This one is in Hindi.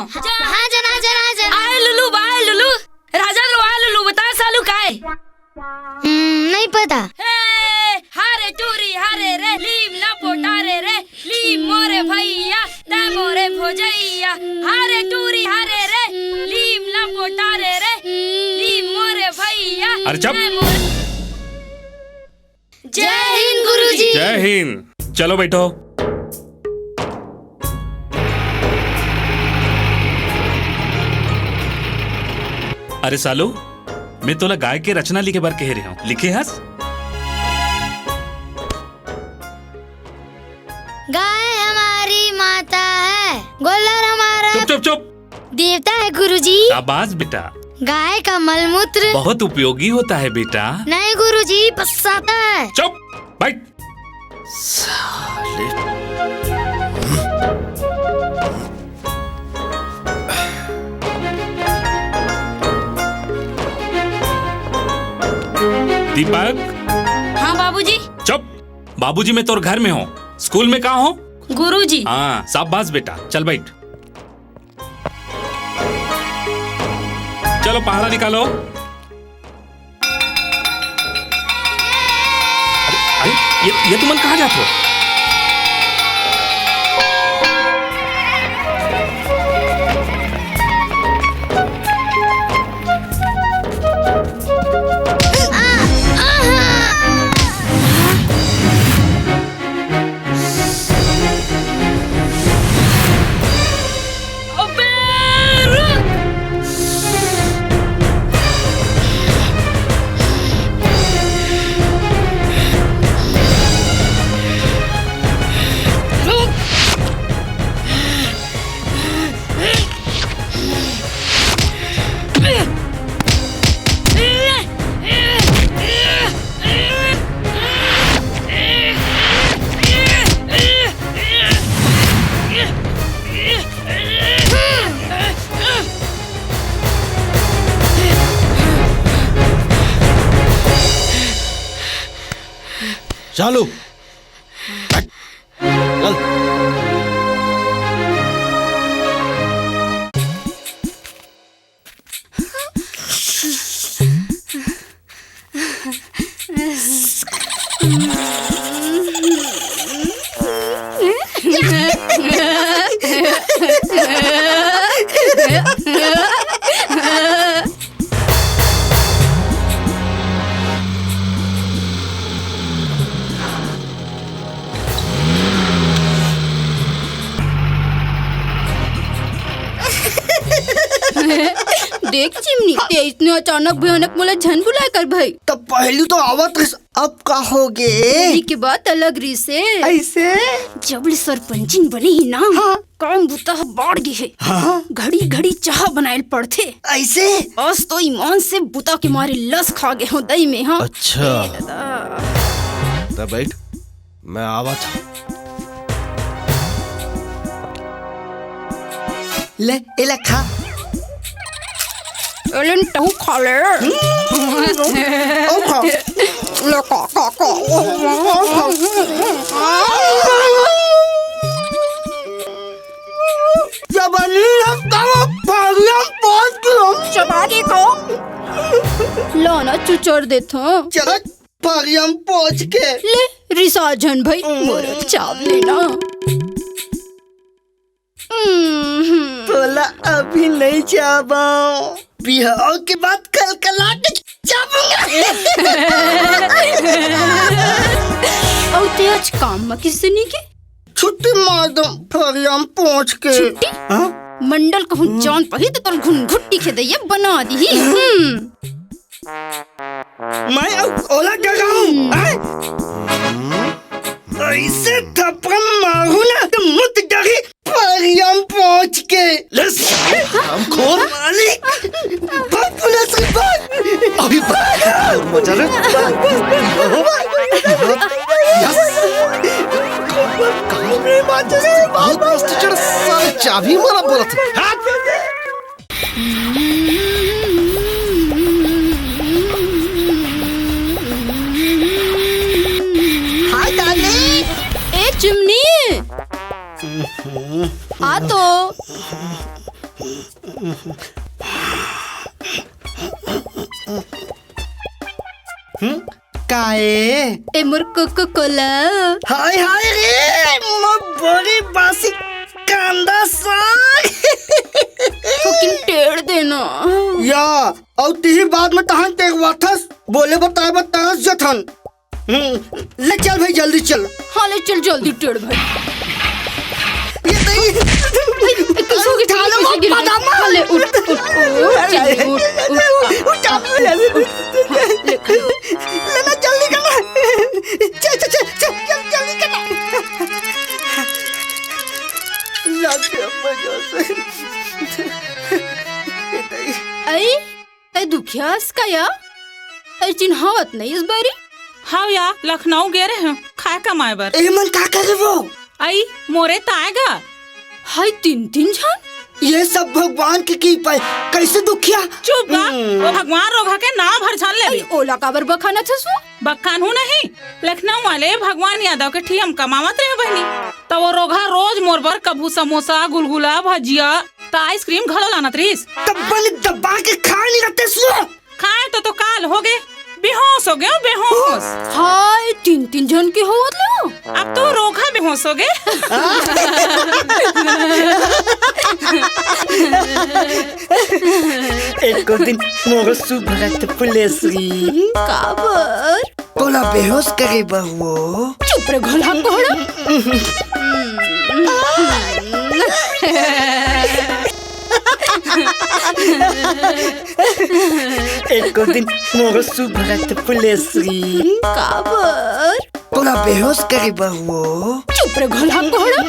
हाँ जन आए लुलू राजा लो आए लुलू बता सालू काय नहीं पता। हारे चूरी हारे रे लीम ना पोटारे रे लीम मोरे भैया ता मोरे भोजैया हारे चूरी हारे रे लीम ना पोटारे रे लीम मोरे भैया। अरे चुप। जय हिंद गुरुजी। जय हिंद। चलो बैठो। अरे सालू मैं तोला गाय के रचना लिखे बार कह रहा हूँ, लिखे हस। गाय हमारी माता है, गोल्लर हमारा चुप चुप चुप। देवता है गुरुजी। शाबाश बेटा। गाय का मलमूत्र बहुत उपयोगी होता है बेटा। नहीं गुरुजी, पछताता है। चुप बैठ। साले। दीपक। हाँ बाबूजी। चुप। बाबूजी मैं तोर घर में हूँ, स्कूल में कहाँ हो? गुरुजी। हाँ शाबाश बेटा, चल बैठ। चलो पहाड़ा निकालो। अरे ये तुम कहाँ जाते हो? चालू चल। देख चिमनी ते इतने अचानक भयानक मोला झन बुलाए कर भाई। तब पहले तो आवत रिस, अब का होगे? के बाद अलग रिसे ऐसे जब सरपंचिन बनी ही ना। हाँ। काम बुता बाढ़ गई है। हाँ। घड़ी घड़ी चाह बनाए पड़ते ऐसे। बस तो ईमान से बुता के मारे लस खा गए हो दही में। हाँ अच्छा तब बैठ, मैं आवत। ले एला खा। एलन टहु खा ले। ओ खा। ले का जबनी लगता है भागियम पहुंच के चबारी को लाना चुचर देता। चल भागियम पहुंच के ले रिसाजन भाई मोर चाव लेना। बोला अभी नहीं चाहूँ, बिहार के बाद कल कला के चाहूँगा। और ते आज काम में किसने नहीं के? छुट्टी मार दो फरियाम पहुँच के। छुट्टी? मंडल कहूँ जान पही तो तोर घुन घुट्टी के दैया बना दी। मैं अब ओला कर रहा हूँ। ऐसे थप्पड़ मारू ना तो मुत डरी फरियाम पहुँच के। हम खोर मालिक भाग पुलिस भाग अभी भाग मजा रे बहुत मस्त चढ़ साले चाबी मारा बोला था। Hi darling. ए चिमनी आ तो काए ए मोर कोको कोला हाय हाय रे मैं बड़ी बासी कांदा साग फकिंग टेढ़ देना या और तीही बाद में तहन ते वाथस बोले बताए बतास जथन ले चल भाई जल्दी चल हाँ ले चल जल्दी टेढ़ भाई ये नहीं किसो के ठालो पीछे गिर गई। पदामा हाँ, ले उठ उठ उठ चल उठ लेना जल्दी करना चल चल चल चल जल्दी करना लग गया मजा से आई ते दुखियास का या आई चिन्हावत नहीं इस बारी हाँ या लखनऊ गए रहे हैं खाए कमाए बर ए मन का करे वो आई मोरे ताएगा हाय तीन तीन जन ये सब भगवान की पाए कैसे दुखिया चुप बा वो भगवान रोगा के नाव भर छान ले आई ओला काबर बखाना छसु बक्कान हूँ नहीं लखनऊ वाले भगवान यादव के ठीक हम कमावत रहे बहनी तो वो रोगा रोज मोर बर कभू समोसा गुलगुला भजिया तो आइसक्रीम घड़ो लानत रहीस तब बल दबा के खा नहीं रहते सो खाए तो काल हो गए बेहोश हो गए बेहोश हाय तीन तीन जन के होत लो अब तो रोगा बेहोश हो गए एक दिन मोर सुभरत पुलेसरी काबर तोला बेहोश करे बहुओ चुप रे घोला कोड़ा एक दिन मोर सुभरत पुलेसरी काबर तोला बेहोश करे बहुओ चुप रे घोला कोड़ा